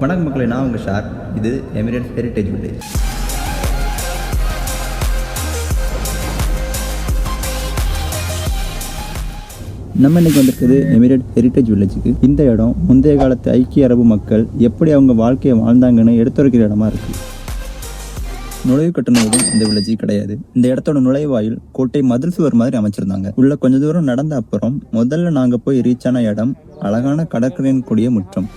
வணக்கம் மக்களே, நான் உங்கள் ஷார். இது எமிரேட்ஸ் ஹெரிட்டேஜ் வில்லேஜ். நம்ம இன்னைக்கு வந்திருக்குது எமிரேட் ஹெரிட்டேஜ் வில்லேஜுக்கு. இந்த இடம் முந்தைய காலத்து ஐக்கிய அரபு மக்கள் எப்படி அவங்க வாழ்க்கையை வாழ்ந்தாங்கன்னு எடுத்துரைக்கிற இடமா இருக்கு. நுழைவு கட்டணம் எதுவும் இந்த வில்லேஜ் கிடையாது. இந்த இடத்தோட நுழைவாயில் கோட்டை மதில் சுவர் மாதிரி அமைச்சிருந்தாங்க. உள்ள கொஞ்ச தூரம் நடந்த அப்புறம் முதல்ல நாங்க போய் ரீச் ஆன இடம் அழகான கடற்கரையின் கூடிய முற்றம்.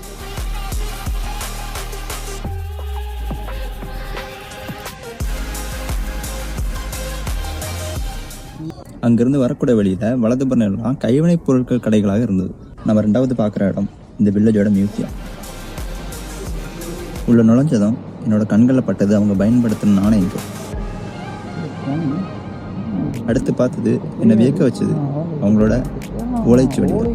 அங்கிருந்து வரக்கூடிய வழியில வலதுபுறம் எல்லாம் கைவினைப் பொருட்கள் கடைகளாக இருந்தது. நம்ம ரெண்டாவது பார்க்குற இடம் இந்த வில்லேஜோட மியூசியம். உள்ள நுழைஞ்சதும் என்னோட கண்களில் பட்டது அவங்க பயன்படுத்தின நாணயங்கள். அடுத்து பார்த்தது என்னை வியக்க வச்சது அவங்களோட ஓலைச்சுவடிகள்.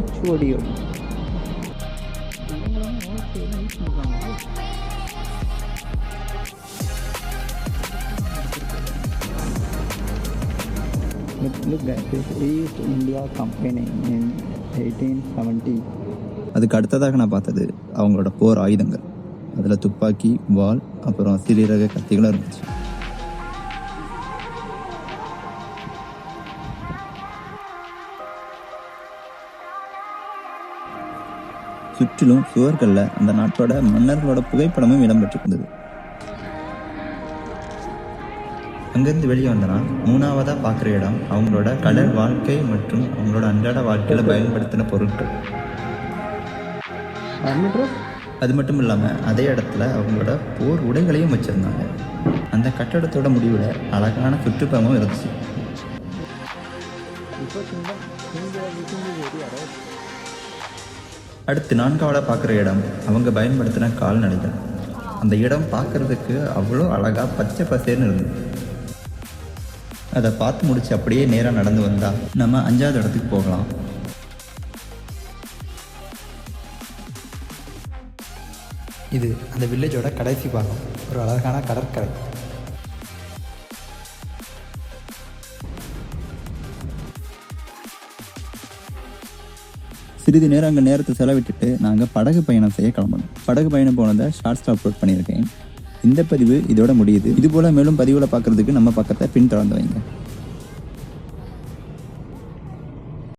அதுக்கு அடுத்ததாக நான் பார்த்தது அவங்களோட போர் ஆயுதங்கள். அதில் துப்பாக்கி, வாள், அப்புறம் சிறிய கத்திகளும் இருந்துச்சு. சுற்றிலும் சுவர்களில் அந்த நாட்டோட மன்னர்களோட புகைப்படமும் இடம்பெற்றிருந்தது. அங்கிருந்து வெளியே வந்தனா மூணாவதா பார்க்குற இடம் அவங்களோட கடல் வாழ்க்கை மற்றும் அவங்களோட அன்றாட வாழ்க்கையில பயன்படுத்தின பொருட்கள். அது மட்டும் இல்லாமல் அதே இடத்துல அவங்களோட போர் உடைகளையும் வச்சிருந்தாங்க. அந்த கட்டடத்தோட முடிவில் அழகான சுற்றுப்புறமும் இருந்துச்சு. அடுத்து நான்காவதாக பார்க்குற இடம் அவங்க பயன்படுத்தின கால்நடைகள். அந்த இடம் பார்க்கறதுக்கு அவ்வளோ அழகா பச்சை பசேர்னு இருந்தது. அதை பார்த்து முடிச்சு அப்படியே நேராக நடந்து வந்தால் நம்ம அஞ்சாவது இடத்துக்கு போகலாம். இது அந்த வில்லேஜோட கடைசி பாகம், ஒரு அழகான கடற்கரை. சிறிது நேரம் அங்கே நேரத்தை செலவிட்டுட்டு நாங்கள் படகு பயணம் செய்ய கிளம்பணும். படகு பயணம் போனதை ஷார்ட்ஸ் அப்லோட் பண்ணியிருக்கேன். இந்த பதிவு இதோட முடியுது. இதுபோல் மேலும் பதிவுகளை பார்க்குறதுக்கு நம்ம பக்கத்தை பின்தொடர்ந்து வைங்க.